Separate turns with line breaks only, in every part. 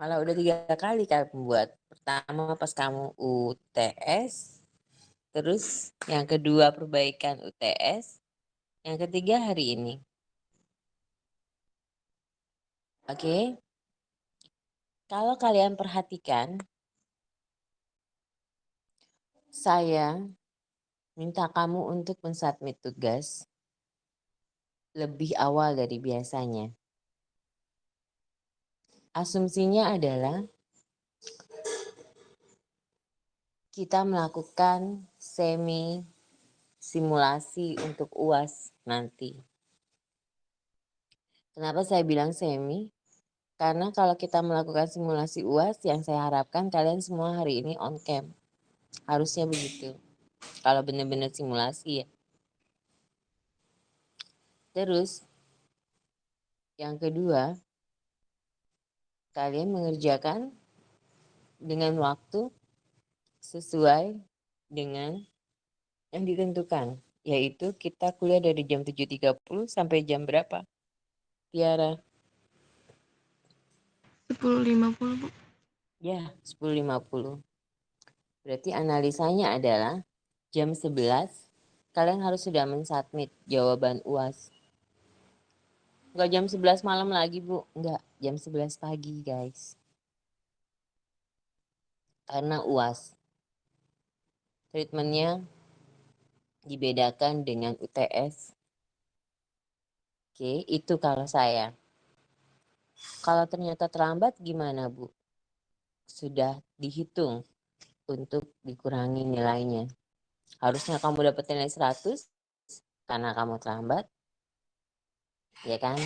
Malah udah 3 kali kamu buat. Pertama pas kamu UTS, terus yang kedua perbaikan UTS, yang ketiga hari ini. Oke? Kalau kalian perhatikan, saya minta kamu untuk mensubmit tugas lebih awal dari biasanya. Asumsinya adalah kita melakukan semi simulasi untuk UAS nanti. Kenapa saya bilang semi? Karena kalau kita melakukan simulasi UAS, yang saya harapkan kalian semua hari ini on cam. Harusnya begitu. Kalau benar-benar simulasi ya. Terus, yang kedua, kalian mengerjakan dengan waktu sesuai dengan yang ditentukan. Yaitu kita kuliah dari jam 7.30 sampai jam berapa? Tiara?
10.50, Bu.
Ya, 10.50. Berarti analisanya adalah jam 11 kalian harus sudah mensubmit jawaban UAS. Enggak jam 11 malam lagi, Bu. Enggak, jam 11 pagi, guys. Karena UAS. Treatmentnya dibedakan dengan UTS. Oke, itu kalau saya. Kalau ternyata terlambat gimana, Bu? Sudah dihitung untuk dikurangi nilainya. Harusnya kamu dapat nilai 100 karena kamu terlambat, ya kan?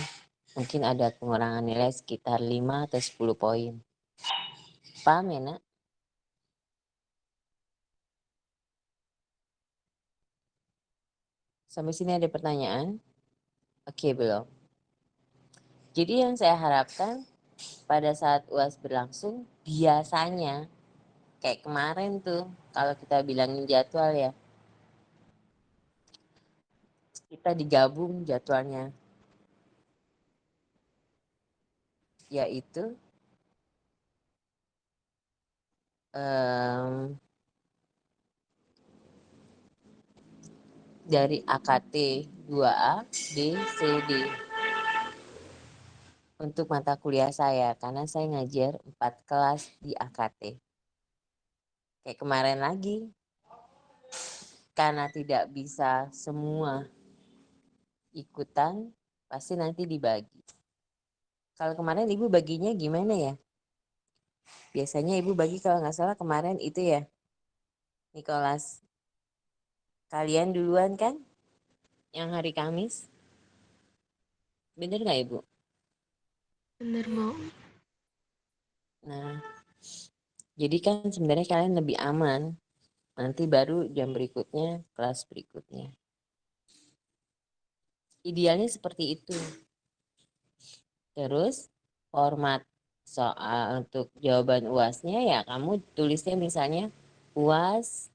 Mungkin ada pengurangan nilai sekitar 5 atau 10 poin. Paham ya, Nak? Sampai sini ada pertanyaan? Oke, belum. Jadi yang saya harapkan pada saat UAS berlangsung, biasanya kayak kemarin tuh, kalau kita bilangin jadwal ya, kita digabung jadwalnya, yaitu dari AKT 2A, B, C, D untuk mata kuliah saya, karena saya ngajar 4 kelas di AKT. Kayak kemarin lagi, karena tidak bisa semua ikutan, pasti nanti dibagi. Kalau kemarin Ibu baginya gimana ya? Biasanya Ibu bagi kalau nggak salah kemarin itu ya, Nicholas. Kalian duluan kan? Yang hari Kamis? Bener nggak Ibu?
Bener, Bu.
Nah, jadi kan sebenarnya kalian lebih aman. Nanti baru jam berikutnya, kelas berikutnya. Idealnya seperti itu. Terus format soal untuk jawaban UASnya ya kamu tulisnya misalnya UAS,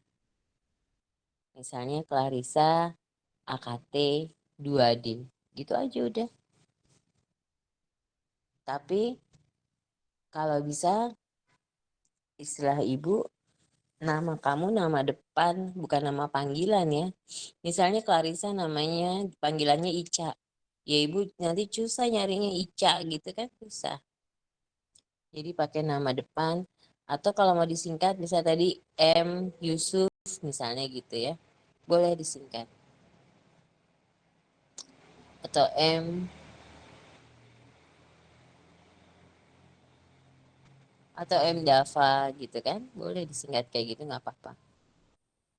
misalnya Clarissa, AKT, 2D. Gitu aja udah. Tapi kalau bisa istilah Ibu, nama kamu nama depan bukan nama panggilan ya. Misalnya Clarissa namanya panggilannya Ica. Ya Ibu nanti susah nyarinya Ica gitu kan susah. Jadi pakai nama depan atau kalau mau disingkat bisa tadi M Yusuf misalnya gitu ya. Boleh disingkat. Atau M atau M Dava gitu kan. Boleh disingkat kayak gitu nggak apa-apa.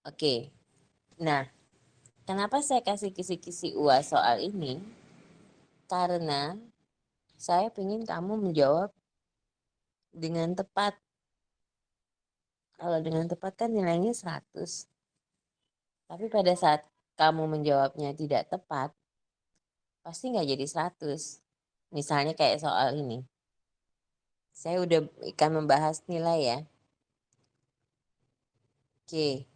Oke. Nah, kenapa saya kasih kisi-kisi UAS soal ini? Karena saya ingin kamu menjawab dengan tepat. Kalau dengan tepat kan nilainya 100. Tapi pada saat kamu menjawabnya tidak tepat, pasti nggak jadi 100. Misalnya kayak soal ini. Saya udah akan membahas nilai ya. Oke,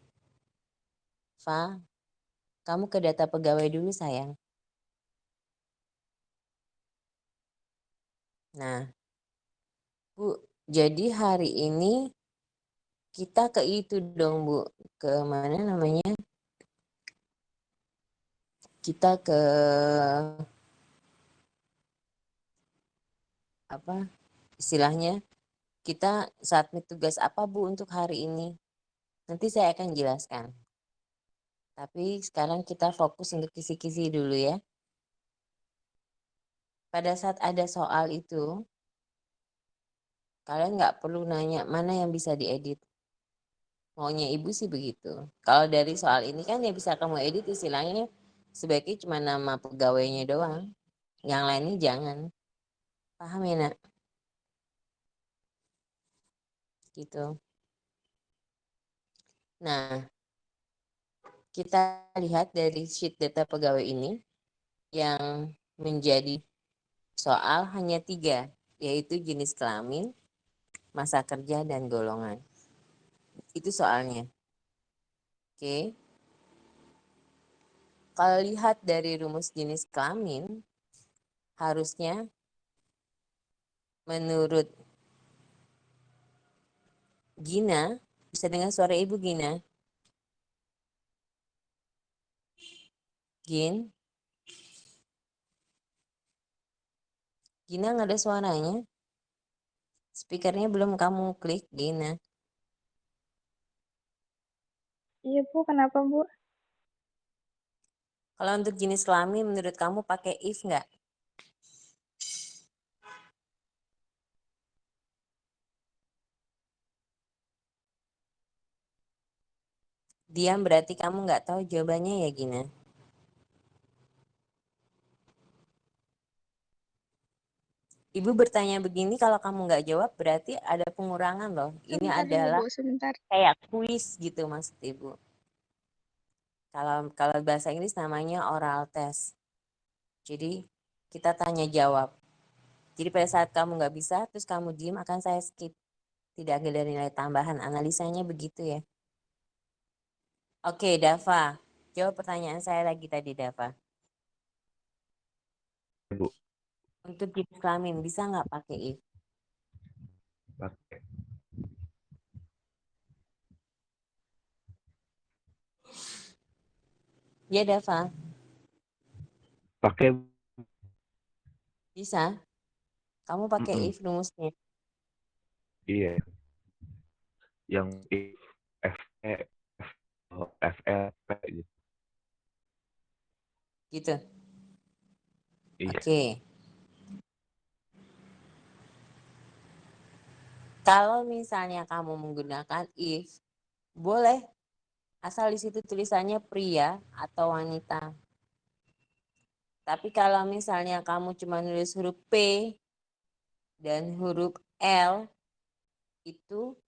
Fa, kamu ke data pegawai dulu sayang. Nah, Bu, Jadi hari ini kita ke itu dong Bu, ke mana namanya? Kita ke apa istilahnya? Kita submit tugas apa Bu untuk hari ini? Nanti saya akan jelaskan. Tapi sekarang kita fokus untuk kisi-kisi dulu ya. Pada saat ada soal itu, kalian nggak perlu nanya mana yang bisa diedit. Maunya ibu sih begitu. Kalau dari soal ini kan yang bisa kamu edit istilahnya sebaiknya cuma nama pegawainya doang. Yang lainnya jangan. Paham ya nak? Gitu. Nah, kita lihat dari sheet data pegawai ini yang menjadi soal hanya 3, yaitu jenis kelamin, masa kerja, dan golongan. Itu soalnya. Oke. Kalau lihat dari rumus jenis kelamin, harusnya menurut Gina, bisa dengar suara ibu Gina? Gin, Gina nggak ada suaranya. Speakernya belum kamu klik, Gina.
Iya Bu, kenapa Bu?
Kalau untuk jenis kelamin, menurut kamu pakai if nggak? Diam berarti kamu nggak tahu jawabannya ya, Gina. Ibu bertanya begini, kalau kamu nggak jawab berarti ada pengurangan loh. Ini
Sebentar dulu
adalah
Bu, sebentar.
kayak kuis gitu maksud ibu. Kalau bahasa Inggris namanya oral test. Jadi kita tanya jawab. Jadi pada saat kamu nggak bisa, terus kamu diem akan saya skip. Tidak ada nilai tambahan. Analisanya begitu ya. Oke, Dava. Jawab pertanyaan saya lagi tadi, Dava.
Bu,
Untuk jenis kelamin, bisa nggak pakai if?
pakai
Ya, Dava.
pakai
Bisa. Kamu pakai
mm-mm,
if rumusnya.
iya yang FE FLP gitu.
Gitu.
Iya,
Oke. Kalau misalnya kamu menggunakan if, boleh. Asal di situ tulisannya pria atau wanita. Tapi kalau misalnya kamu cuma nulis huruf P dan huruf L, itu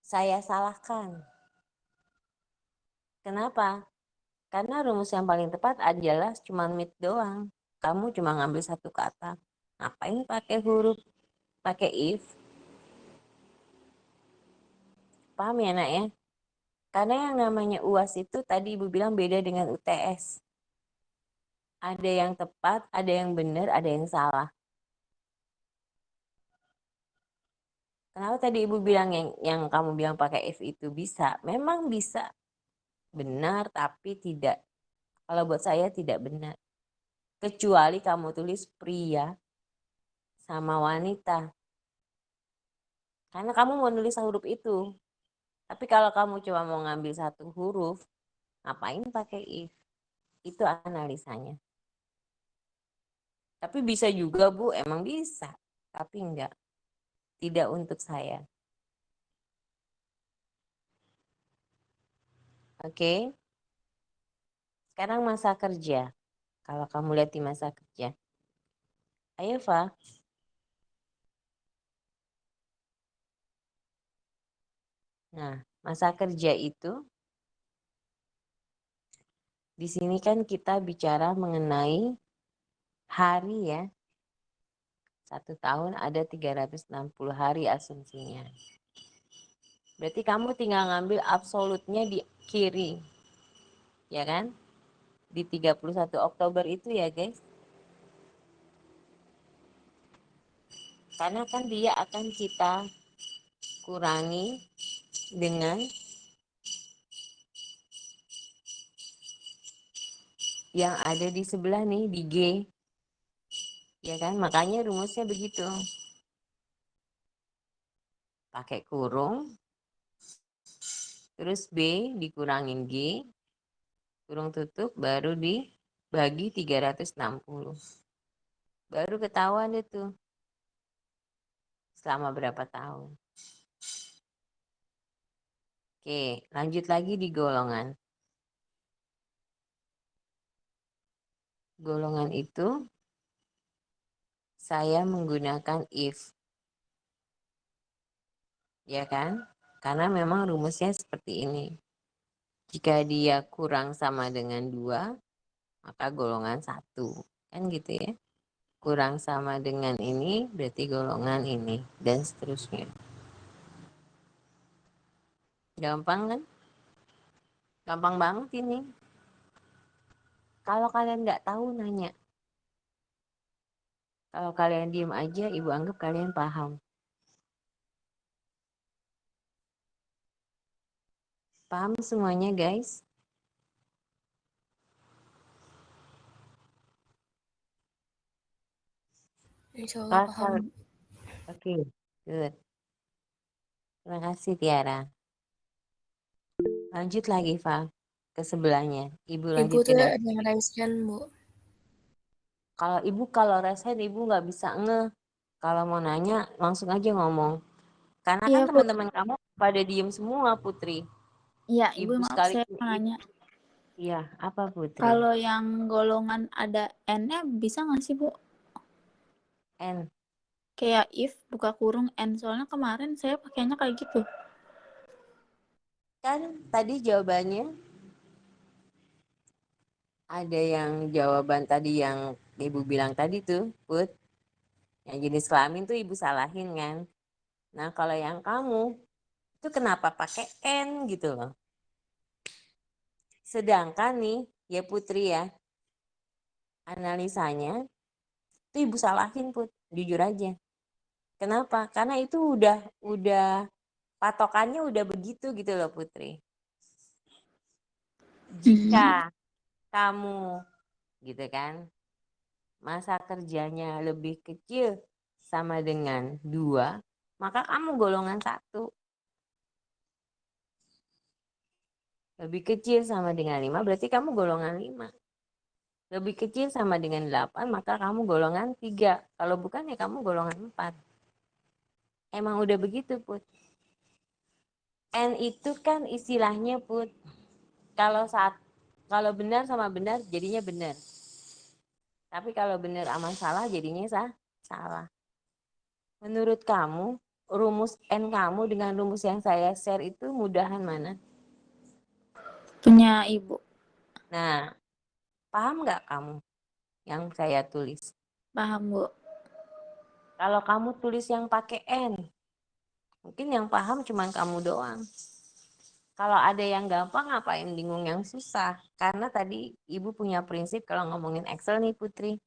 saya salahkan. Kenapa? Karena rumus yang paling tepat adalah cuma mit doang. Kamu cuma ngambil satu kata. Ngapain pakai huruf, pakai if? Paham ya nak ya? Karena yang namanya UAS itu tadi ibu bilang beda dengan UTS. Ada yang tepat, ada yang benar, ada yang salah. Kenapa tadi ibu bilang yang kamu bilang pakai if itu bisa? Memang bisa. Benar, tapi tidak. Kalau buat saya tidak benar. Kecuali kamu tulis pria sama wanita. Karena kamu mau nulis huruf itu. Tapi kalau kamu cuma mau ngambil satu huruf, ngapain pakai if? Itu analisanya. Tapi bisa juga Bu, emang bisa. Tapi enggak. Tidak untuk saya. Oke. Sekarang masa kerja. Kalau kamu lihat di masa kerja. Ayo, Fa. Nah, masa kerja itu di sini kan kita bicara mengenai hari ya. 1 tahun ada 360 hari asumsinya. Berarti kamu tinggal ngambil absolutnya di kiri. Ya kan? Di 31 Oktober itu ya guys. Karena kan dia akan kita kurangi dengan yang ada di sebelah nih, di G. Ya kan? Makanya rumusnya begitu. Pakai kurung, terus B dikurangin G, kurung tutup, baru dibagi 360. Baru ketahuan itu selama berapa tahun. Oke, lanjut lagi di golongan. Golongan itu saya menggunakan if. Ya kan? Karena memang rumusnya seperti ini. Jika dia kurang sama dengan 2, maka golongan 1. Kan gitu ya. Kurang sama dengan ini, berarti golongan ini. Dan seterusnya. Gampang kan? Gampang banget ini. Kalau kalian nggak tahu, nanya. Kalau kalian diem aja, ibu anggap kalian paham. Paham semuanya, guys?
Insya Allah
Oke,
paham.
good. Terima kasih, Tiara. Lanjut lagi, Val, ke sebelahnya. Ibu
Ibu
lanjutin
tuh
lagi.
ada yang raise hand, Bu.
Kalau resen ibu nggak bisa Kalau mau nanya, langsung aja ngomong. Karena kan
Iya, Bu.
teman-teman kamu pada diem semua, Putri.
Iya, Ibu,
Ibu
maaf
sekali.
saya mau nanya.
Iya, apa Putri?
Kalau yang golongan ada N-nya bisa nggak sih, Bu?
N.
Kayak if buka kurung N. Soalnya kemarin saya pakainya kayak gitu.
Kan tadi jawabannya ada yang jawaban tadi yang ibu bilang tadi tuh, Put. Yang jenis kelamin tuh ibu salahin kan. Nah, kalau yang kamu itu kenapa pakai N gitu loh. Sedangkan nih, ya Putri ya, analisanya itu ibu salahin, Put. Jujur aja. Kenapa? Karena itu udah patokannya udah begitu gitu loh, Putri. Jika kamu gitu kan, masa kerjanya lebih kecil sama dengan 2, maka kamu golongan 1. Lebih kecil sama dengan 5, berarti kamu golongan 5. Lebih kecil sama dengan 8, maka kamu golongan 3. Kalau bukan ya kamu golongan 4. Emang udah begitu, Put. N itu kan istilahnya, Put. Kalau benar sama benar jadinya benar. Tapi kalau benar sama salah jadinya salah. Menurut kamu, rumus N kamu dengan rumus yang saya share itu mudahan mana?
Punya Ibu.
Nah, paham nggak kamu yang saya tulis?
Paham, Bu.
Kalau kamu tulis yang pakai N, mungkin yang paham cuma kamu doang. Kalau ada yang gampang, ngapain bingung yang susah? Karena tadi Ibu punya prinsip kalau ngomongin Excel nih, Putri.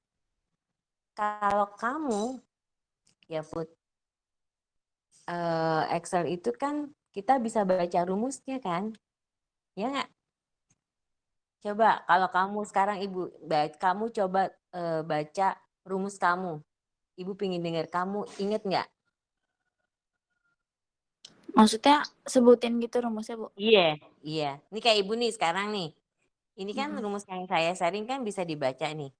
Kalau kamu, ya Put, Excel itu kan kita bisa baca rumusnya kan? Ya nggak? Coba kalau kamu sekarang kamu coba baca rumus kamu. Ibu pengen dengar, kamu inget nggak?
Maksudnya sebutin gitu rumusnya, Bu?
Iya. Ini kayak Ibu nih sekarang nih. Ini kan rumus yang saya sharing kan bisa dibaca nih.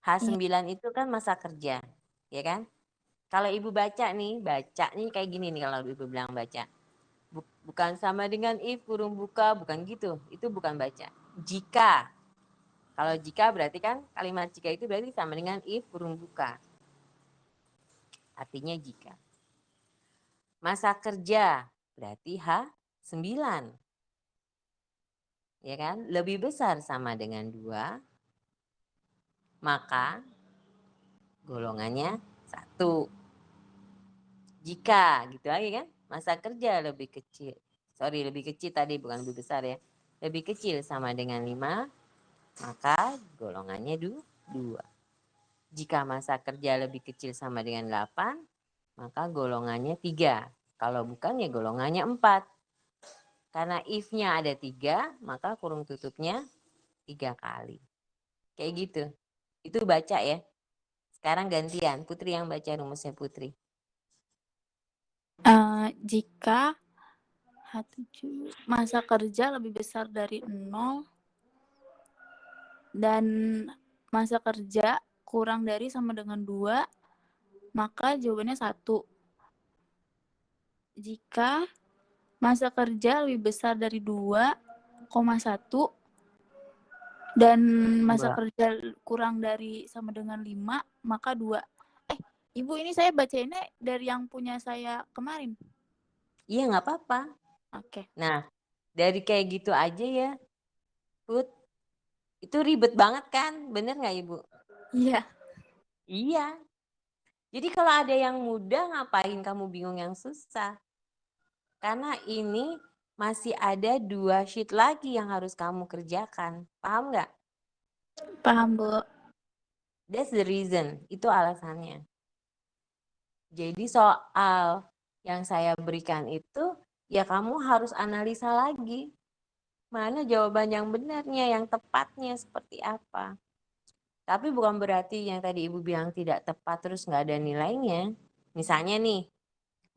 H9 itu kan masa kerja, ya kan? Kalau Ibu baca nih kayak gini nih kalau Ibu bilang baca. Bukan sama dengan if, kurung buka, bukan gitu. Itu bukan baca. Jika. Kalau jika berarti kan kalimat jika itu berarti sama dengan if, kurung buka. Artinya jika. Masa kerja berarti H9. Ya kan? Lebih besar sama dengan 2, maka golongannya 1. Jika gitu lagi kan? Masa kerja lebih kecil. Lebih kecil tadi bukan lebih besar ya. Lebih kecil sama dengan 5, maka golongannya 2. Jika masa kerja lebih kecil sama dengan 8, maka golongannya 3. Kalau bukan ya golongannya 4. Karena if-nya ada 3, maka kurung tutupnya 3 kali. Kayak gitu. Itu baca ya. Sekarang gantian, Putri yang baca rumusnya Putri.
Jika H7 masa kerja lebih besar dari 0 dan masa kerja kurang dari sama dengan 2, maka jawabannya 1. Jika masa kerja lebih besar dari 2,1 dan masa
2.
kerja kurang dari sama dengan 5, maka 2. Ibu, ini saya bacainnya dari yang punya saya kemarin.
Iya, nggak apa-apa.
Oke.
Nah, dari kayak gitu aja ya, Put. Itu ribet banget kan? Bener nggak Ibu?
Iya.
Iya. Jadi kalau ada yang mudah, ngapain kamu bingung yang susah? Karena ini masih ada 2 sheet lagi yang harus kamu kerjakan. Paham nggak?
Paham, Bu.
That's the reason. Itu alasannya. Jadi soal yang saya berikan itu, ya kamu harus analisa lagi. Mana jawaban yang benarnya, yang tepatnya seperti apa. Tapi bukan berarti yang tadi Ibu bilang tidak tepat terus nggak ada nilainya. Misalnya nih,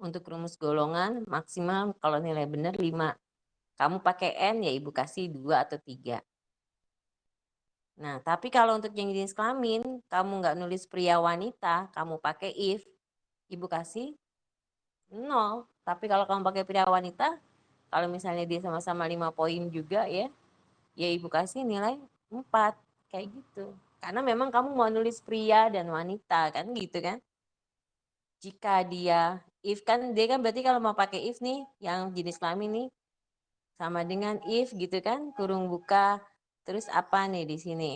untuk rumus golongan maksimal kalau nilai benar 5. Kamu pakai N ya Ibu kasih 2 atau 3. Nah, tapi kalau untuk yang jenis kelamin, kamu nggak nulis pria wanita, kamu pakai if, Ibu kasih 0. Tapi kalau kamu pakai pria wanita, kalau misalnya dia sama-sama 5 poin juga ya Ibu kasih nilai 4. Kayak gitu. Karena memang kamu mau nulis pria dan wanita, kan gitu kan. Jika dia, if kan, dia kan berarti kalau mau pakai if nih, yang jenis kelamin nih, sama dengan if gitu kan, kurung buka, terus apa nih di sini?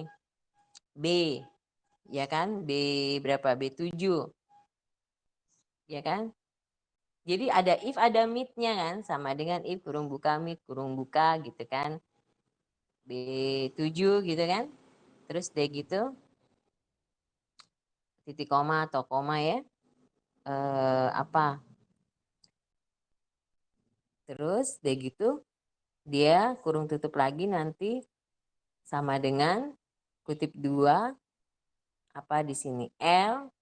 B, ya kan? B berapa? B7. Ya kan? Jadi ada if, ada mid-nya kan, sama dengan if kurung buka, mid kurung buka gitu kan. B7 gitu kan. Terus D gitu, titik koma atau koma ya. Apa? Terus D gitu, dia kurung tutup lagi nanti sama dengan kutip 2, apa di sini, L,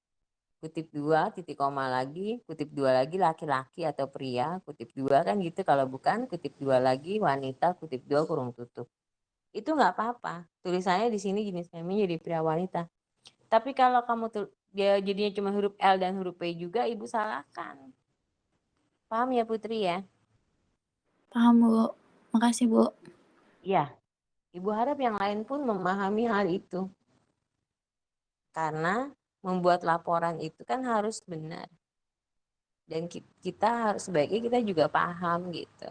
kutip 2, titik koma lagi, kutip 2 lagi laki-laki atau pria, kutip 2 kan gitu, kalau bukan kutip 2 lagi wanita, kutip 2 kurung tutup. Itu nggak apa-apa, tulisannya di sini jenis kelamin jadi pria wanita. Tapi kalau kamu dia jadinya cuma huruf L dan huruf P juga, Ibu salahkan. Paham ya Putri ya?
Paham, Bu. Makasih, Bu.
Iya. Ibu harap yang lain pun memahami hal itu. Karena membuat laporan itu kan harus benar. Dan kita harus, sebaiknya kita juga paham gitu.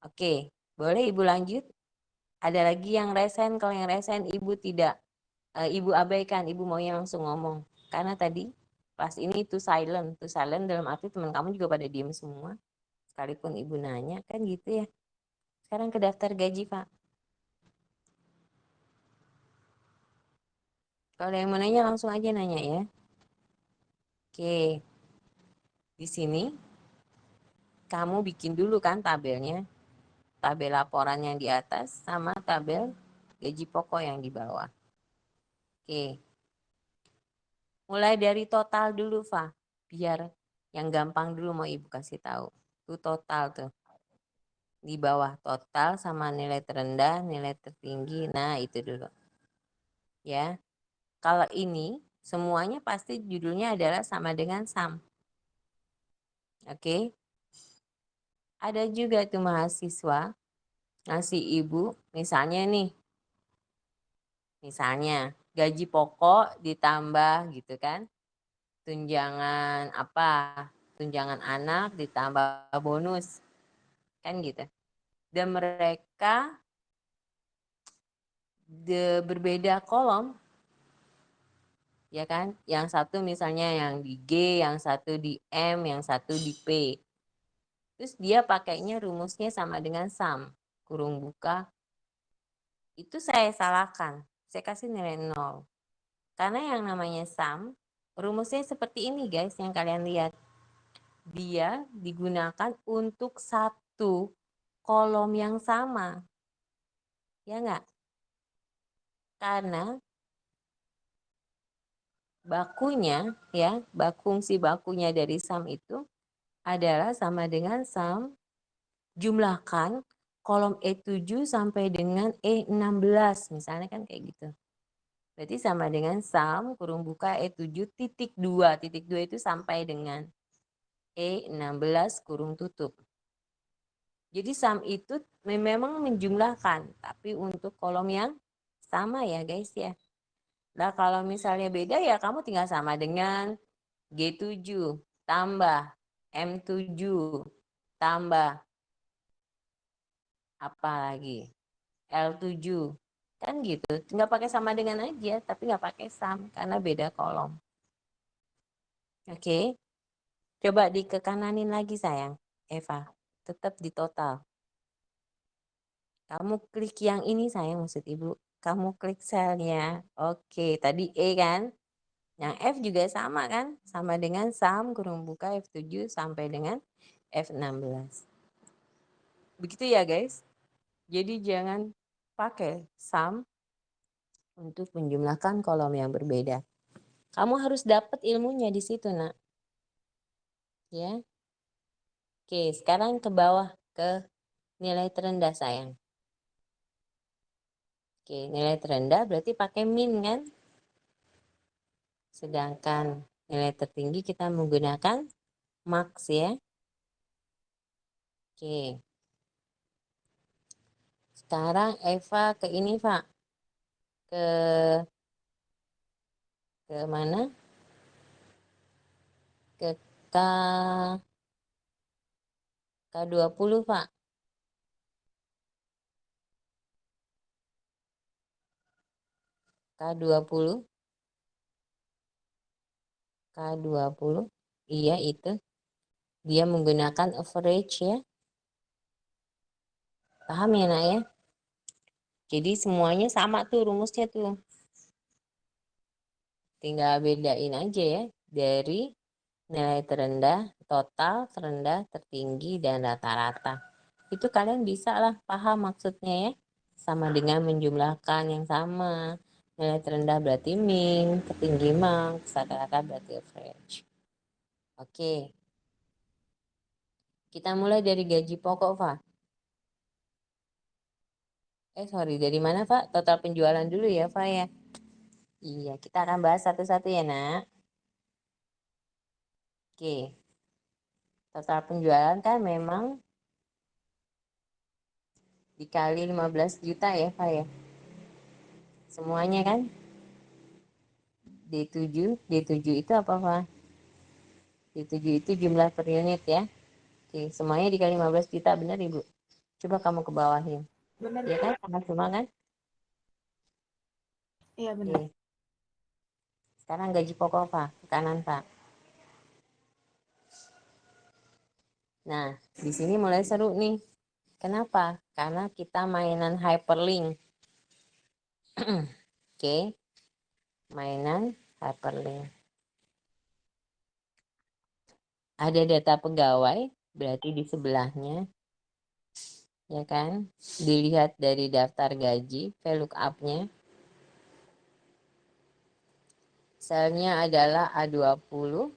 Oke, boleh Ibu lanjut? Ada lagi yang resen, kalau yang resen Ibu tidak, Ibu abaikan, Ibu maunya langsung ngomong. Karena tadi pas ini too silent dalam arti teman kamu juga pada diem semua. Sekalipun Ibu nanya, kan gitu ya. Sekarang ke daftar gaji, Pak. Kalau yang mau nanya langsung aja nanya ya. Oke. Di sini kamu bikin dulu kan tabelnya. Tabel laporan yang di atas sama tabel gaji pokok yang di bawah. Oke. Mulai dari total dulu, Fa. Biar yang gampang dulu mau Ibu kasih tahu. Itu total tuh. Di bawah total sama nilai terendah, nilai tertinggi. Nah, itu dulu. Ya. Kalau ini semuanya pasti judulnya adalah sama dengan sum. Oke. Ada juga tuh mahasiswa ngasih Ibu, misalnya nih, misalnya gaji pokok ditambah gitu kan, tunjangan apa, tunjangan anak ditambah bonus, kan gitu. Dan mereka berbeda kolom, ya kan, yang satu misalnya yang di G, yang satu di M, yang satu di P. Terus dia pakainya rumusnya sama dengan sum, kurung buka. Itu saya salahkan, saya kasih nilai 0. Karena yang namanya sum, rumusnya seperti ini guys, yang kalian lihat. dia digunakan untuk satu kolom yang sama. Ya enggak? Karena bakunya ya, fungsi bakunya dari sum itu adalah sama dengan sum jumlahkan kolom E7 sampai dengan E16, misalnya kan kayak gitu. Berarti sama dengan sum kurung buka E7 titik 2. Titik 2 itu sampai dengan E16 kurung tutup. Jadi sum itu memang menjumlahkan, tapi untuk kolom yang sama ya guys ya. Nah kalau misalnya beda ya kamu tinggal sama dengan G7 tambah M7 tambah apa lagi? L7. Kan gitu. Tinggal pakai sama dengan aja, tapi nggak pakai sum karena beda kolom. Oke. Coba dikekananin lagi sayang, Eva. Tetap di total. Kamu klik yang ini sayang maksud ibu. Kamu klik selnya. Oke, tadi E kan? Yang F juga sama kan? Sama dengan sum kurung buka F7 sampai dengan F16. Begitu ya guys. Jadi jangan pakai sum untuk menjumlahkan kolom yang berbeda. Kamu harus dapat ilmunya di situ, Nak. Ya. Oke, sekarang ke bawah ke nilai terendah sayang. Oke, nilai terendah berarti pakai min kan? Sedangkan nilai tertinggi kita menggunakan max ya. Oke. Sekarang Eva ke ini, Pak. Ke mana? Ke K20, Pak. K20. K20. Iya, itu. Dia menggunakan average ya. Paham ya, Nak ya? Jadi semuanya sama tuh rumusnya tuh. Tinggal bedain aja ya. Dari nilai terendah, total, terendah, tertinggi, dan rata-rata. Itu kalian bisa lah paham maksudnya ya. Sama dengan menjumlahkan yang sama. Nilai terendah berarti min, tertinggi max, rata-rata berarti average. Oke. Kita mulai dari gaji pokok, Pak. Sorry, dari mana, Pak? Total penjualan dulu ya, Pak ya. Iya, kita akan bahas satu-satu ya, Nak. Oke. Total penjualan kan memang dikali 15 juta ya, Pak ya. Semuanya kan? D7 itu apa, Pak? D7 itu jumlah per unit ya. Oke, semuanya dikali 15 juta, benar Ibu? Coba kamu ke bawahin.
Benar.
Iya kan? Sama semua kan?
Iya benar.
Oke. Sekarang gaji pokok, Pak. Ke kanan, Pak. Nah, di sini mulai seru nih. Kenapa? Karena kita mainan hyperlink. Oke. Mainan hyperlink. Ada data pegawai, berarti di sebelahnya, ya kan? Dilihat dari daftar gaji, VLOOKUP-nya. Selnya adalah A20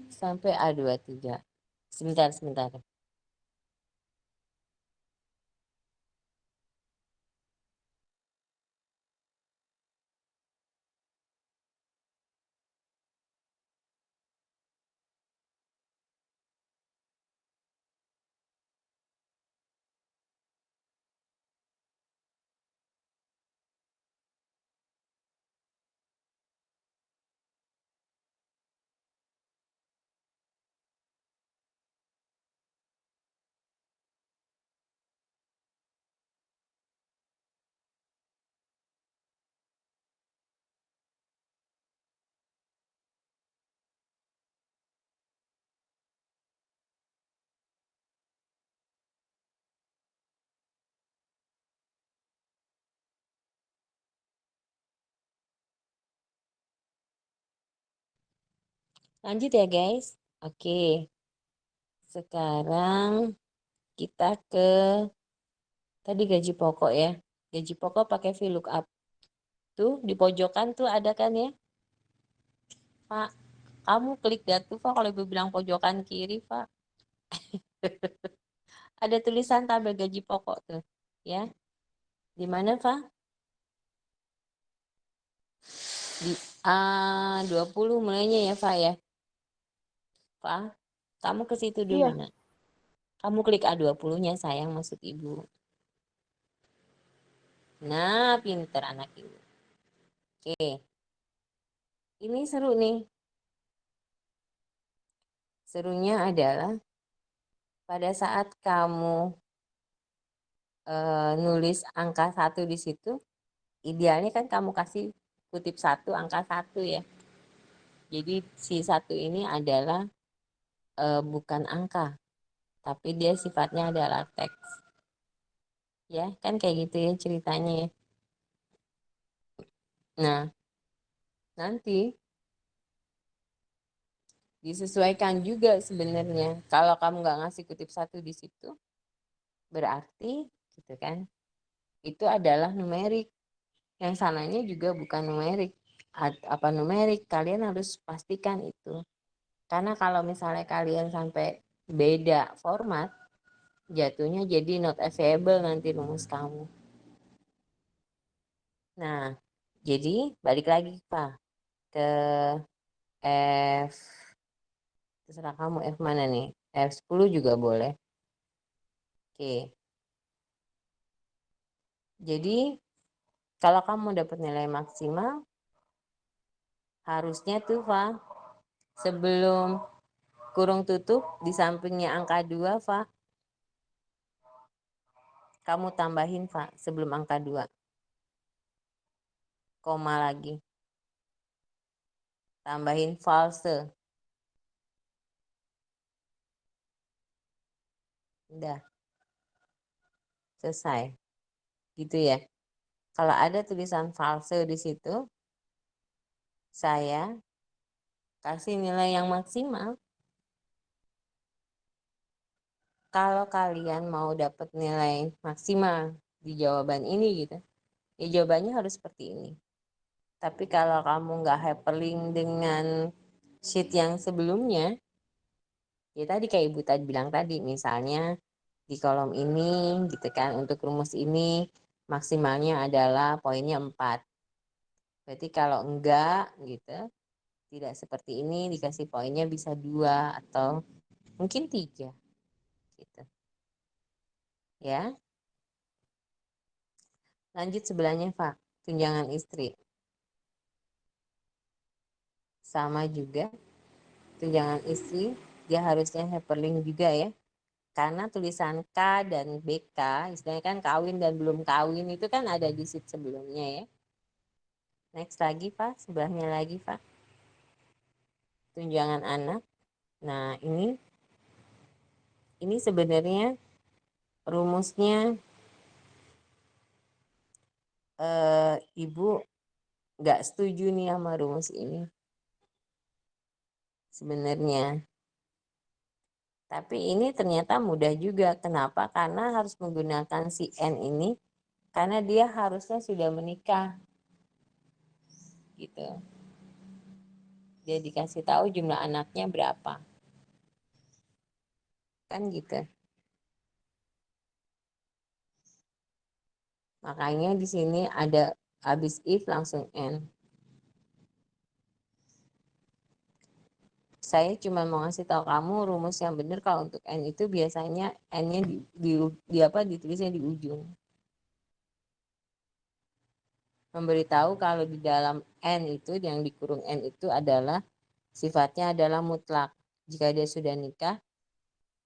sampai A23. Sebentar. Lanjut ya guys. Oke. Sekarang kita ke tadi gaji pokok ya. Gaji pokok pakai VLOOKUP. Tuh di pojokan tuh ada kan ya. Pak, kamu klik dah tuh Pak kalau ibu bilang pojokan kiri Pak. Ada tulisan tabel gaji pokok tuh ya. Di mana Pak? Di A20 mulainya ya Pak ya. Pak, kamu ke situ dulu
Iya.
nak. Kamu klik A20-nya sayang maksud ibu. Nah, pinter anak ibu. Oke. Ini seru nih. Serunya adalah pada saat kamu nulis angka 1 di situ, idealnya kan kamu kasih kutip 1 angka 1 ya. Jadi si 1 ini adalah bukan angka, tapi dia sifatnya adalah teks. Ya, kan kayak gitu ya ceritanya ya. Nah, nanti disesuaikan juga sebenarnya. Kalau kamu nggak ngasih kutip 1 di situ, berarti gitu kan, itu adalah numerik. Yang sananya juga bukan numerik. Apa numerik? Kalian harus pastikan itu. Karena kalau misalnya kalian sampai beda format, jatuhnya jadi not available nanti rumus kamu. Nah, jadi balik lagi Pak ke F, terserah kamu F mana nih? F10 juga boleh. Oke. Jadi kalau kamu dapat nilai maksimal, harusnya tuh Pak, sebelum kurung tutup di sampingnya angka 2 Pak, kamu tambahin Pak sebelum angka 2. Koma lagi. Tambahin false. Udah. Selesai. Gitu ya. Kalau ada tulisan false di situ, saya kasih nilai yang maksimal. Kalau kalian mau dapat nilai maksimal di jawaban ini gitu, ya jawabannya harus seperti ini. Tapi kalau kamu nggak hyperlink dengan sheet yang sebelumnya, ya tadi kayak Ibu tadi bilang tadi, misalnya di kolom ini gitu kan, untuk rumus ini maksimalnya adalah poinnya 4. Berarti kalau enggak gitu, tidak seperti ini, dikasih poinnya bisa 2 atau mungkin 3 gitu. Ya. Lanjut sebelahnya Pak, tunjangan istri. Sama juga, tunjangan istri dia harusnya hyperlink juga ya. Karena tulisan K dan BK, istilahnya kan kawin dan belum kawin itu kan ada di sheet sebelumnya ya. Next lagi Pak, sebelahnya lagi Pak. Tunjangan anak. Nah, ini sebenarnya rumusnya Ibu nggak setuju nih sama rumus ini. Sebenarnya. Tapi ini ternyata mudah juga. Kenapa? Karena harus menggunakan si N ini. Karena dia harusnya sudah menikah. Gitu. Dia dikasih tahu jumlah anaknya berapa. Kan gitu. Makanya di sini ada habis if langsung N. Saya cuma mau ngasih tahu kamu rumus yang benar kalau untuk N itu biasanya N-nya ditulisnya di ujung. Memberitahu kalau di dalam N itu, yang dikurung N itu adalah sifatnya adalah mutlak. Jika dia sudah nikah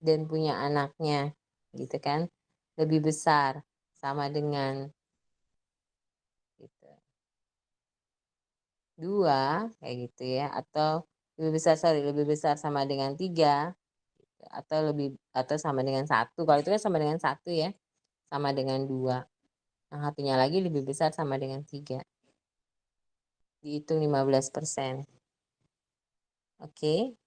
dan punya anaknya, gitu kan, lebih besar sama dengan gitu. 2 kayak gitu ya, atau lebih besar sama dengan 3 atau sama dengan 1. Kalau itu kan sama dengan 1 ya, sama dengan 2. Yang satunya lagi lebih besar sama dengan 3. Dihitung 15%. Oke.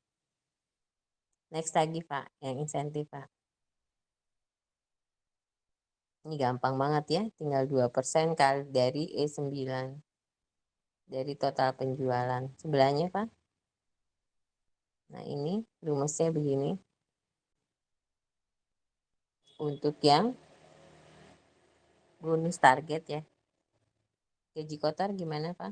Next lagi Pak, yang insentif Pak. Ini gampang banget ya, tinggal 2% kali dari E9. Dari total penjualan. Sebelahnya Pak. Nah ini rumusnya begini. Untuk yang bonus target ya. Gaji kotor gimana Pak?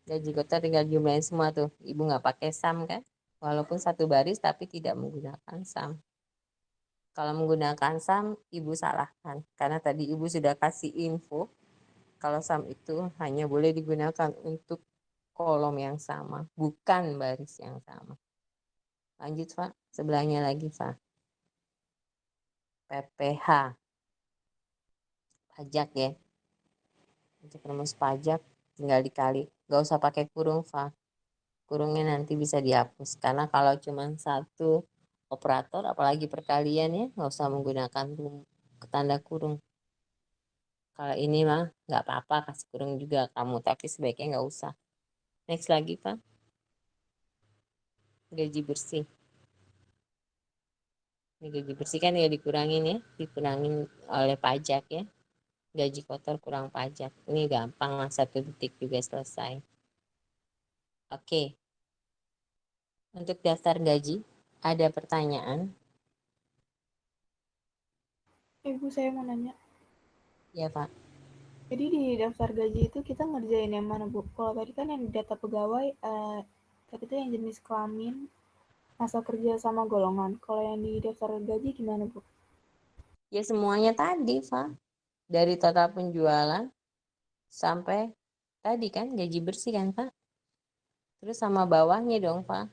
Gaji kotor tinggal jumlahin semua tuh. Ibu nggak pakai sum kan? Walaupun satu baris tapi tidak menggunakan sum. Kalau menggunakan sum, ibu salahkan. Karena tadi ibu sudah kasih info. Kalau sum itu hanya boleh digunakan untuk kolom yang sama. Bukan baris yang sama. Lanjut Pak. Sebelahnya lagi Pak. PPH. Pajak ya. Untuk rumus pajak tinggal dikali. Gak usah pakai kurung Pak. Kurungnya nanti bisa dihapus. Karena kalau cuma satu operator, apalagi perkalian ya, nggak usah menggunakan tanda kurung. Kalau ini mah nggak apa-apa kasih kurung juga kamu, tapi sebaiknya nggak usah. Next lagi Pak. Gaji bersih. Ini gaji bersih kan ya dikurangin ya, dikurangin oleh pajak ya. Gaji kotor kurang pajak. Ini gampang lah, 1 detik juga selesai. Oke. Untuk daftar gaji, ada pertanyaan?
Ibu, saya mau nanya.
Ya Pak.
Jadi di daftar gaji itu kita ngerjain yang mana, Bu? Kalau tadi kan yang data pegawai, tadi itu yang jenis kelamin, masa kerja sama golongan. Kalau yang di daftar gaji gimana, Bu?
Ya semuanya tadi Pak. Dari total penjualan sampai tadi kan gaji bersih kan Pak. Terus sama bawahnya dong Pak.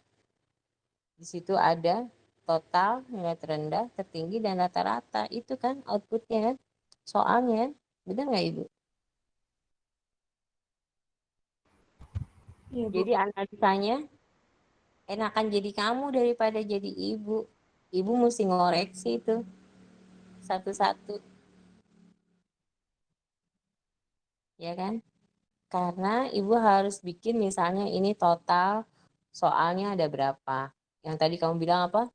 Di situ ada total, nilai terendah, tertinggi, dan rata-rata. Itu kan outputnya kan. Soalnya kan. Benar nggak Ibu?
Iya, Bu.
Jadi analisanya enakan jadi kamu daripada jadi ibu. Ibu mesti ngoreksi itu satu-satu. Ya kan? Karena ibu harus bikin misalnya ini total soalnya ada berapa. Yang tadi kamu bilang apa?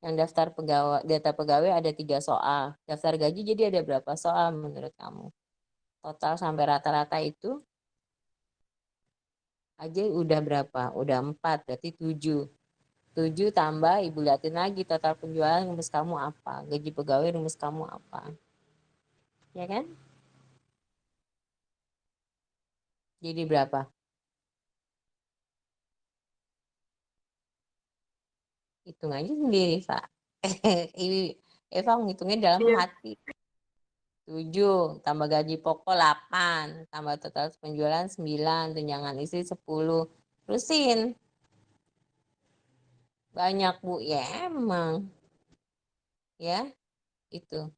Yang daftar pegawai, data pegawai ada 3 soal. Daftar gaji jadi ada berapa soal menurut kamu? Total sampai rata-rata itu aja udah berapa? Udah 4, berarti 7. 7 tambah, ibu liatin lagi total penjualan rumus kamu apa. Gaji pegawai rumus kamu apa. Ya kan? Jadi berapa? Hitung aja sendiri, Pak. Ini Eva ngitungnya dalam
Iya.
hati. 7 tambah gaji pokok 8 tambah total penjualan 9 tunjangan istri 10. Terusin. Banyak Bu, ya emang. Ya, itu.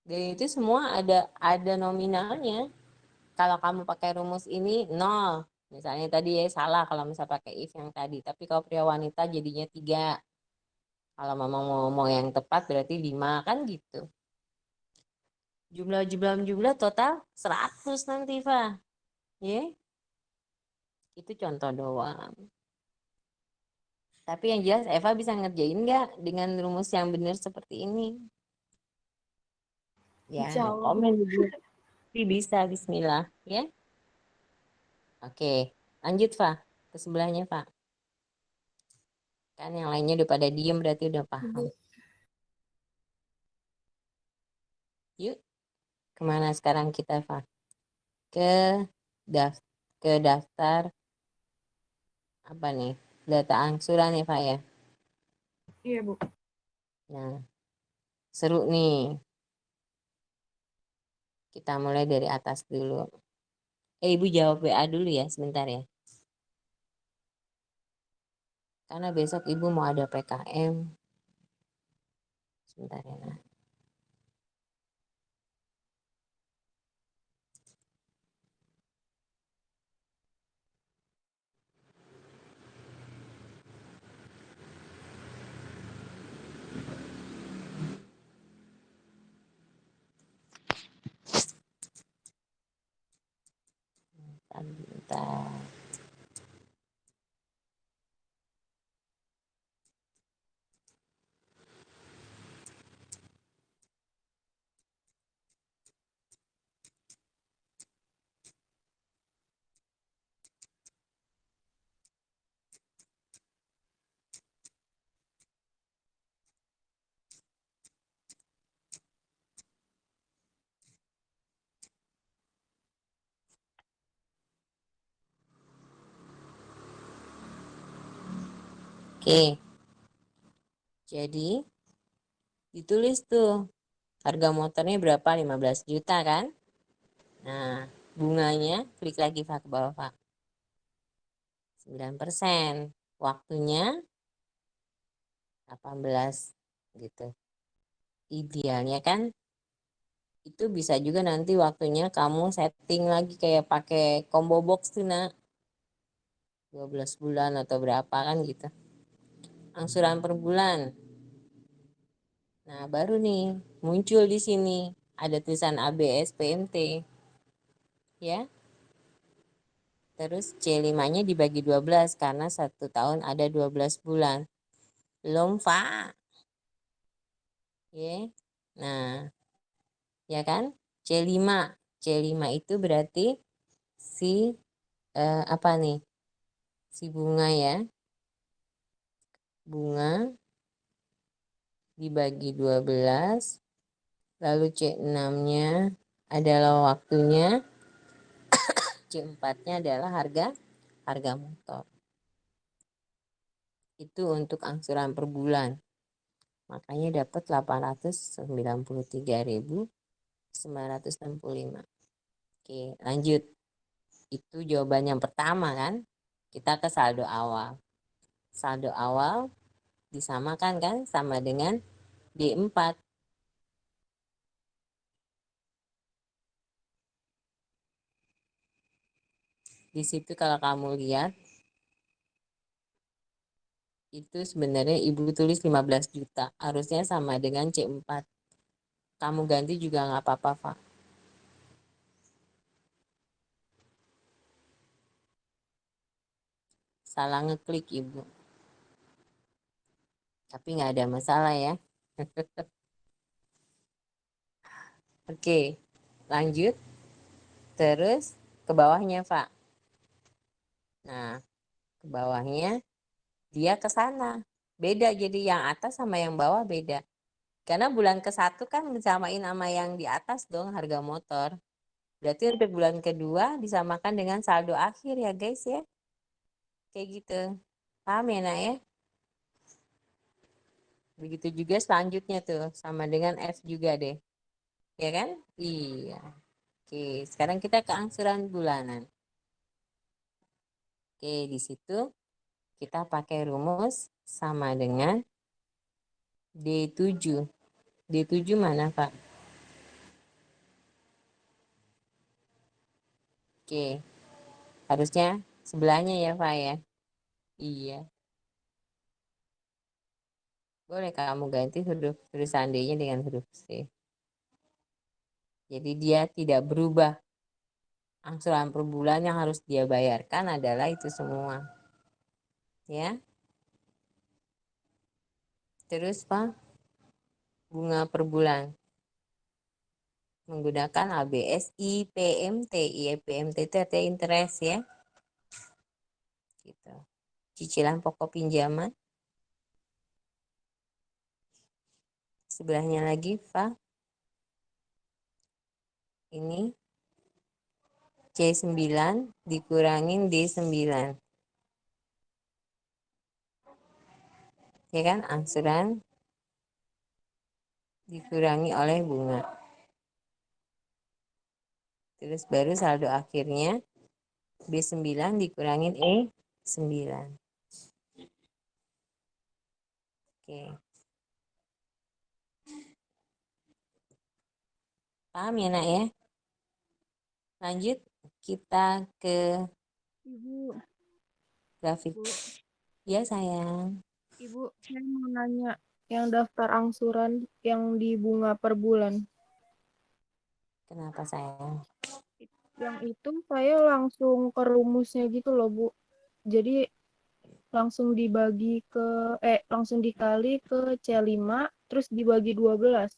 Dan itu semua ada nominalnya. Kalau kamu pakai rumus ini 0. Misalnya tadi ya salah kalau misalnya pakai if yang tadi. Tapi kalau pria wanita jadinya 3. Kalau mama mau ngomong yang tepat berarti 5 kan gitu. Jumlah total 100 nanti, Pak. Ya, itu contoh doang. Tapi yang jelas Eva bisa ngerjain nggak dengan rumus yang benar seperti ini? Ya,
Insya
no
Allah, Bu.
comment. Tapi bisa, bismillah. Ya, oke. Lanjut, Pak. Ke sebelahnya, Pak. Kan yang lainnya udah pada diem berarti udah paham.
Ibu.
Yuk, kemana sekarang kita, Pak? Ke daftar, ke daftar apa nih? Data angsuran ya, Pak ya.
Iya, Bu.
Nah, seru nih. Kita mulai dari atas dulu. Ibu jawab WA dulu ya, sebentar ya. Karena besok ibu mau ada PKM. Sebentar ya. Nah. Bentar. Oke, jadi ditulis tuh harga motornya berapa, 15 juta kan? Nah, bunganya klik lagi Pak ke bawah Pak. 9%. Waktunya 18 gitu. Idealnya kan itu bisa juga nanti waktunya kamu setting lagi kayak pakai combo box tuh nak. 12 bulan atau berapa kan gitu. Angsuran per bulan. Nah, baru nih muncul di sini ada tulisan ABS PMT. Ya. Terus C5-nya dibagi 12 karena 1 tahun ada 12 bulan. Belum, Pak. Ya. Nah, ya kan? C5. C5 itu berarti si apa nih? Si bunga ya. Bunga dibagi 12. Lalu C6-nya adalah waktunya. C4-nya adalah harga motor. Itu untuk angsuran per bulan. Makanya dapat 893.965. Oke, lanjut. Itu jawaban yang pertama kan? Kita ke saldo awal. Saldo awal disamakan kan sama dengan D4. Di situ kalau kamu lihat itu sebenarnya ibu tulis 15 juta. Harusnya sama dengan C4. Kamu ganti juga nggak apa-apa, Pak. Salah ngeklik ibu. Tapi nggak ada masalah ya. Oke, lanjut. Terus ke bawahnya, Pak. Nah, ke bawahnya dia ke sana. Beda, jadi yang atas sama yang bawah beda. Karena bulan ke-1 kan disamain sama yang di atas dong harga motor. Berarti untuk bulan kedua disamakan dengan saldo akhir ya guys ya. Kayak gitu. Paham ya nak ya? Begitu juga selanjutnya tuh. Sama dengan F juga deh. Ya kan? Iya. Oke, sekarang kita ke angsuran bulanan. Oke, di situ kita pakai rumus sama dengan D7. D7 mana, Pak? Oke, harusnya sebelahnya ya, Pak ya? Iya. Boleh kamu ganti huruf tulisan D-nya dengan huruf C. Jadi dia tidak berubah. Angsuran per bulan yang harus dia bayarkan adalah itu semua. Ya. Terus, Pak, bunga per bulan menggunakan ABS IPMT. IPMT itu artinya interest ya. Gitu. Cicilan pokok pinjaman. Sebelahnya lagi, Pak. Ini C9 dikurangin D9. Ya kan? Angsuran dikurangi oleh bunga. Terus baru saldo akhirnya B9 dikurangin E9. Oke. Paham ya nak ya? Lanjut kita ke
Ibu,
grafik.
Bu,
Ya sayang.
Ibu, saya mau nanya yang daftar angsuran yang di bunga per bulan.
Kenapa sayang?
Yang itu saya langsung ke rumusnya gitu loh, Bu. Jadi langsung dibagi langsung dikali ke C5 terus dibagi 12.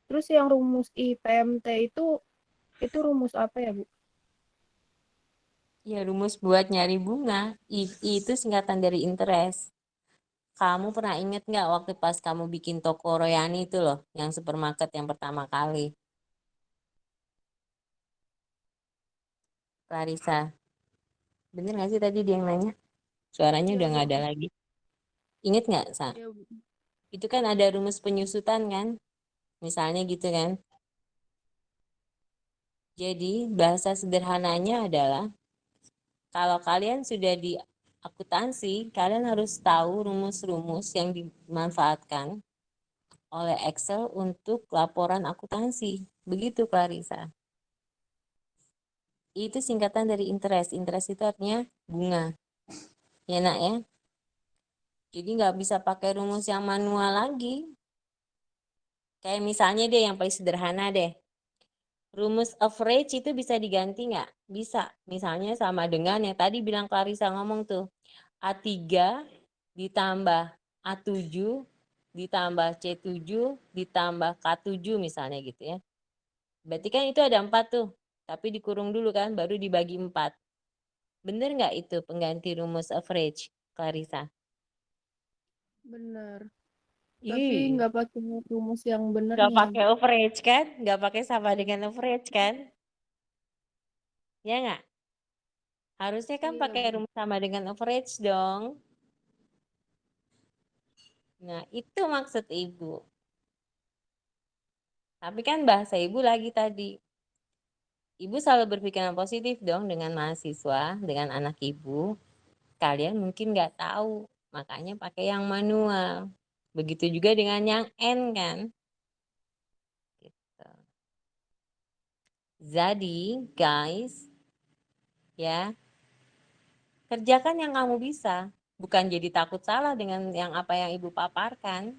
Terus yang rumus IPMT itu rumus apa ya, Bu?
Ya rumus buat nyari bunga. I itu singkatan dari interest. Kamu pernah inget nggak waktu pas kamu bikin toko Royani itu loh, yang supermarket yang pertama kali? Clarissa, bener nggak sih tadi dia yang nanya? Suaranya
Iya,
udah
Bu.
nggak ada lagi. Ingat nggak, Sa?
Iya, Bu.
Itu kan ada rumus penyusutan kan? Misalnya gitu kan. Jadi bahasa sederhananya adalah kalau kalian sudah di akuntansi, kalian harus tahu rumus-rumus yang dimanfaatkan oleh Excel untuk laporan akuntansi. Begitu, Clarissa. Itu singkatan dari interest. Interest itu artinya bunga. Ya, Nak ya? Jadi nggak bisa pakai rumus yang manual lagi. Kayak misalnya deh yang paling sederhana deh. Rumus average itu bisa diganti nggak? Bisa. Misalnya sama dengan yang tadi bilang Clarissa ngomong tuh. A3 ditambah A7 ditambah C7 ditambah K7 misalnya gitu ya. Berarti kan itu ada 4 tuh. Tapi dikurung dulu kan, baru dibagi 4. Bener nggak itu pengganti rumus average, Clarissa?
Benar. Tapi
Ih,
nggak pakai rumus yang
nggak
benernya,
pakai
Bu.
average kan? Nggak pakai sama dengan average kan? Ya nggak? Harusnya kan
Iya,
pakai
Bu.
rumus sama dengan average dong. Nah, itu maksud Ibu. Tapi kan bahasa Ibu lagi tadi. Ibu selalu berpikiran positif dong dengan mahasiswa, dengan anak Ibu. Kalian mungkin nggak tahu, makanya pakai yang manual. Begitu juga dengan yang N kan. Gitu. Jadi, guys, ya, kerjakan yang kamu bisa. Bukan jadi takut salah dengan yang apa yang Ibu paparkan.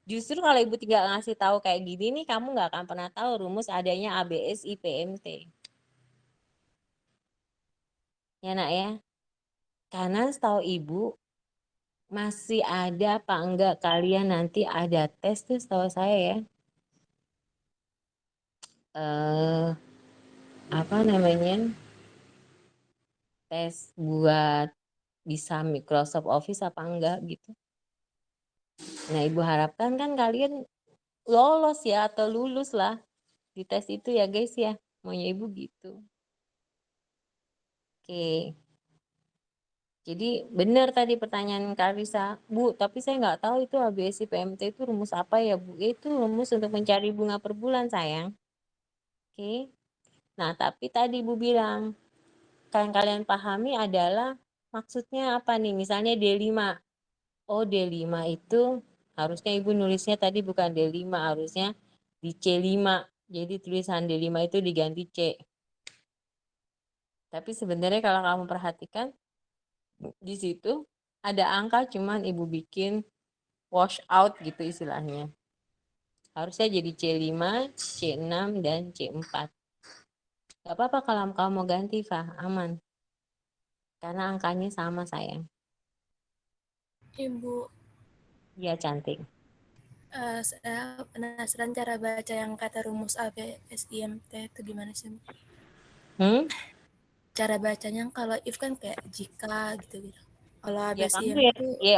Justru kalau Ibu tinggal ngasih tahu kayak gini nih, kamu nggak akan pernah tahu rumus adanya ABS IPMT. Ya, Nak ya. Karena setahu Ibu, masih ada apa enggak kalian nanti ada tes tuh setahu saya ya. Apa namanya? Tes buat bisa Microsoft Office apa enggak gitu. Nah, Ibu harapkan kan kalian lolos ya atau lulus lah di tes itu ya guys ya. Maunya Ibu gitu. Oke. Jadi benar tadi pertanyaan Karisa, Bu, tapi saya nggak tahu itu ABS PMT itu rumus apa ya, Bu? Itu rumus untuk mencari bunga per bulan, sayang. Oke. Nah, tapi tadi Ibu bilang, yang kalian pahami adalah maksudnya apa nih? Misalnya D5. Oh, D5 itu harusnya Ibu nulisnya tadi bukan D5, harusnya di C5. Jadi tulisan D5 itu diganti C. Tapi sebenarnya kalau kamu perhatikan, di situ ada angka cuman Ibu bikin wash out gitu istilahnya. Harusnya jadi C5, C6, dan C4. Gak apa-apa kalau kamu mau ganti, Fah, aman. Karena angkanya sama, sayang.
Ibu,
Iya, cantik.
saya penasaran cara baca yang kata rumus ABSIMT itu gimana sih, Bu? Cara bacanya kalau if kan kayak jika gitu-gitu. Kalau
Ya kamu
ABSIMT,
ya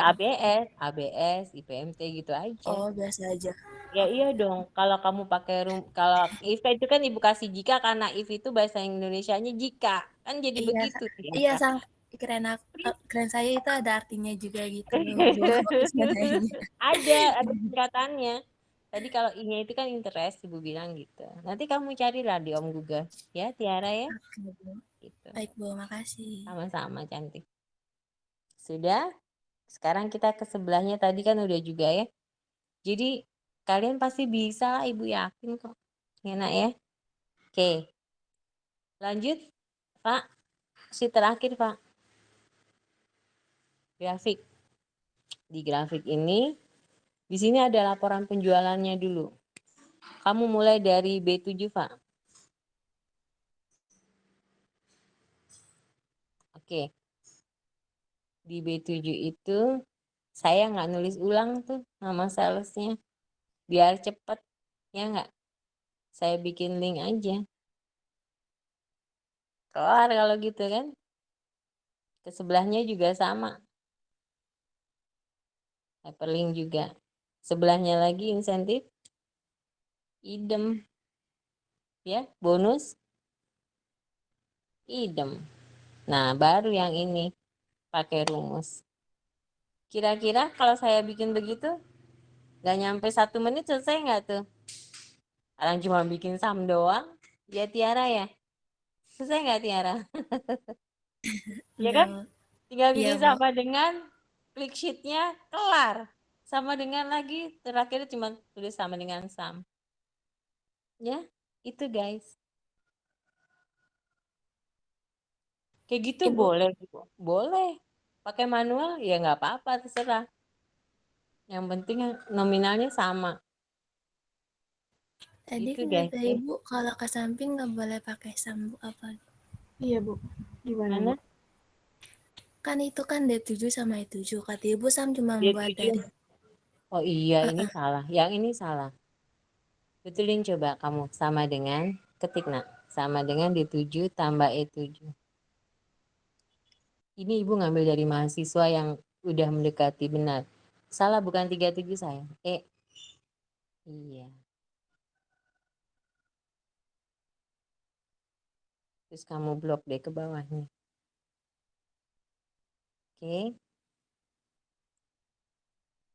ABS, IPMT gitu aja.
oh biasa aja.
Ya iya dong. Kalau kamu pakai kalau if itu kan Ibu kasih jika karena if itu bahasa Indonesianya jika. Kan jadi
Iya,
begitu
iya
ya.
keren saya itu ada artinya juga gitu, Bu. Maksudnya kayaknya.
Ada singkatannya. Tadi kalau I-nya itu kan interest Ibu bilang gitu. Nanti kamu carilah di Om Google ya, Tiara ya.
Oke, Bu.
Gitu.
Baik, Bu, makasih.
Sama-sama cantik. Sudah? Sekarang kita ke sebelahnya tadi kan udah juga ya. Jadi kalian pasti bisa lah, Ibu yakin kok. Enak ya. Oke. Lanjut, Pak. Si terakhir, Pak. Grafik. Di grafik ini, di sini ada laporan penjualannya dulu. Kamu mulai dari B7, Pak. Oke. Di B7 itu, saya nggak nulis ulang tuh nama salesnya. Biar cepet. Ya nggak? Saya bikin link aja. Kelar kalau gitu kan. Ke sebelahnya juga sama. Hyperlink juga. Sebelahnya lagi insentif. Idem. Ya, bonus. Idem. Nah, baru yang ini pakai rumus. Kira-kira kalau saya bikin begitu, nggak nyampe 1 menit selesai nggak tuh? Orang cuma bikin sum doang, ya Tiara ya? Selesai nggak Tiara? Ya kan?
Enggak.
Tinggal
Iya,
bikin
Bu.
sama dengan klik sheet-nya, kelar. Sama dengan lagi, terakhir cuma tulis sama dengan sum. Ya, itu guys. Kayak gitu
Ibu,
boleh, boleh. Pakai manual ya nggak apa-apa, terserah. Yang penting nominalnya sama.
tadi
Itu
kan
guys.
kata
Ya.
Ibu kalau ke samping nggak boleh pakai sambung apa?
Iya, Bu. Gimana, Bu?
Mana?
Kan itu kan D7 sama E7. Kata Ibu Sam cuma
Dia
buat
7.
dari
Oh iya, ini
Heeh.
salah. Yang ini salah. Betulin coba kamu. Sama dengan, ketik nak. Sama dengan D7 tambah E7. Ini ibu ngambil dari mahasiswa yang udah mendekati benar. Salah bukan 37 saya. Iya. Terus kamu blok deh ke bawahnya. Oke.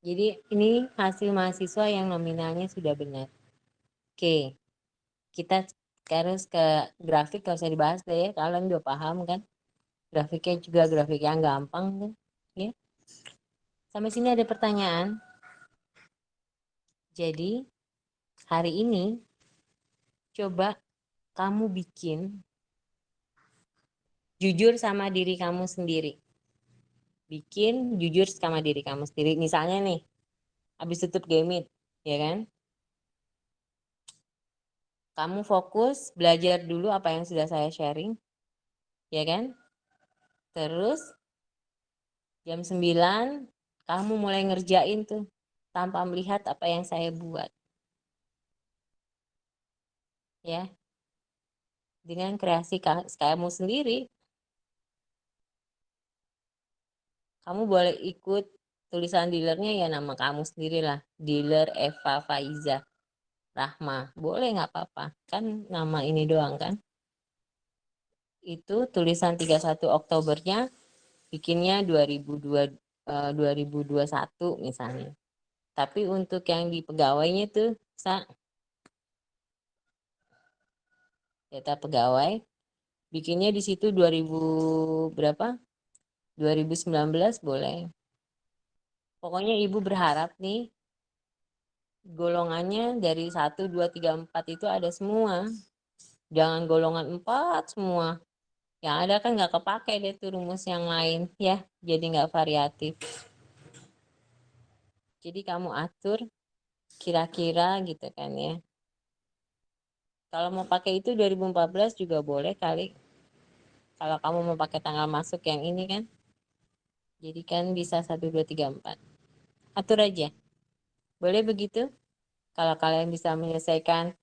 Jadi ini hasil mahasiswa yang nominalnya sudah benar. Oke. Kita harus ke grafik, kalau usah dibahas deh ya. Kalian udah paham kan? Grafiknya juga grafik yang gampang kan? Ya. Sampai sini ada pertanyaan. Jadi hari ini coba kamu bikin jujur sama diri kamu sendiri. Bikin jujur sama diri kamu sendiri. Misalnya nih, habis tutup Gemit, ya kan? Kamu fokus belajar dulu apa yang sudah saya sharing, ya kan? Terus jam 9 kamu mulai ngerjain tuh tanpa melihat apa yang saya buat, ya. Dengan kreasi kamu sendiri. Kamu boleh ikut tulisan dealernya ya nama kamu sendiri lah. Dealer Eva Faiza Rahma. Boleh nggak apa-apa. Kan nama ini doang kan. Itu tulisan 31 Oktobernya bikinnya 2021 misalnya. Tapi untuk yang di pegawainya tuh data pegawai bikinnya di situ 2000 berapa? 2019 boleh. Pokoknya ibu berharap nih golongannya dari 1, 2, 3, 4 itu ada semua. Jangan golongan 4 semua. Yang ada kan nggak kepake deh tuh rumus yang lain ya. Jadi nggak variatif. Jadi kamu atur kira-kira gitu kan ya. Kalau mau pakai itu 2014 juga boleh kali. Kalau kamu mau pakai tanggal masuk yang ini kan. Jadi kan bisa 1, 2, 3, 4. Atur aja. Boleh begitu? Kalau kalian bisa menyelesaikan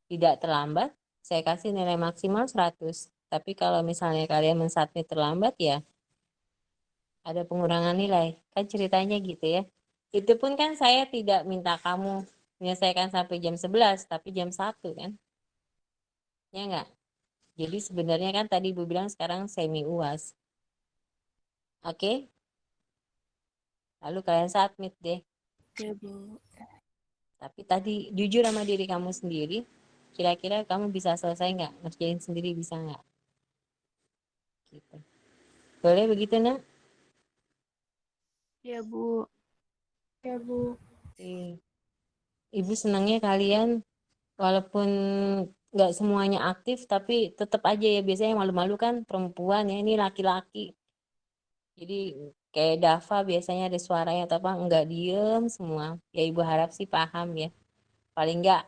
tidak terlambat, saya kasih nilai maksimal 100. Tapi kalau misalnya kalian mensubmit terlambat ya ada pengurangan nilai. Kan ceritanya gitu ya. Itu pun kan saya tidak minta kamu menyelesaikan sampai jam 11, tapi jam 1 kan. Ya enggak? Jadi sebenarnya kan tadi Ibu bilang sekarang semi UAS. Oke? Lalu kalian submit deh.
ya, Bu.
Tapi tadi jujur sama diri kamu sendiri, kira-kira kamu bisa selesai nggak? Ngerjain sendiri bisa nggak? Gitu. Boleh begitu, nak?
Ya, Bu.
Ya, Bu.
Ibu senangnya kalian walaupun nggak semuanya aktif, tapi tetap aja ya biasanya yang malu-malu kan perempuan ya, ini laki-laki. Jadi kayak Dava biasanya ada suaranya atau apa nggak diem semua. Ya ibu harap sih paham ya. Paling nggak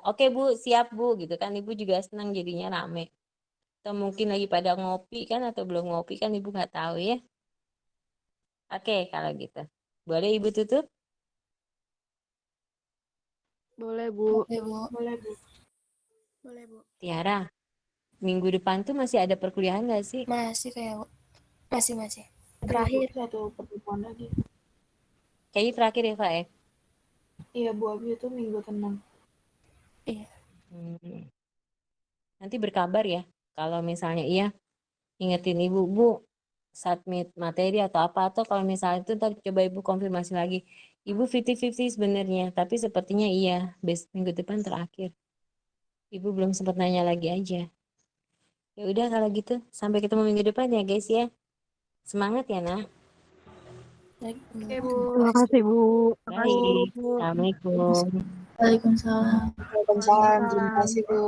oke Bu siap Bu gitu kan ibu juga senang jadinya rame. Atau mungkin lagi pada ngopi kan atau belum ngopi kan ibu nggak tahu ya. Oke kalau gitu. Boleh ibu tutup?
Boleh, Bu.
Oke, Bu.
Boleh, Bu.
Boleh, Bu.
Tiara, minggu depan tuh masih ada perkuliahan nggak sih?
Masih kayak Bu. Masih.
Ada, Bu.
Terakhir.
Satu pertemuan lagi.
Kayaknya terakhir ya Pak ya.
Iya, Bu. Abis itu minggu tenang.
Iya.
Nanti berkabar ya. Kalau misalnya iya, ingetin ibu, Bu, submit materi atau apa, atau kalau misalnya itu ntar coba Ibu konfirmasi lagi. Ibu 50-50 sebenarnya, tapi sepertinya iya, minggu depan terakhir. Ibu belum sempat nanya lagi aja. Ya udah kalau gitu, sampai ketemu minggu depan ya guys ya. Semangat ya nah.
Baik,
Oke, Bu.
Terima kasih, Bu.
Baik.
Bu.
Assalamualaikum.
Waalaikumsalam.
Waalaikumsalam. Terima kasih, Bu.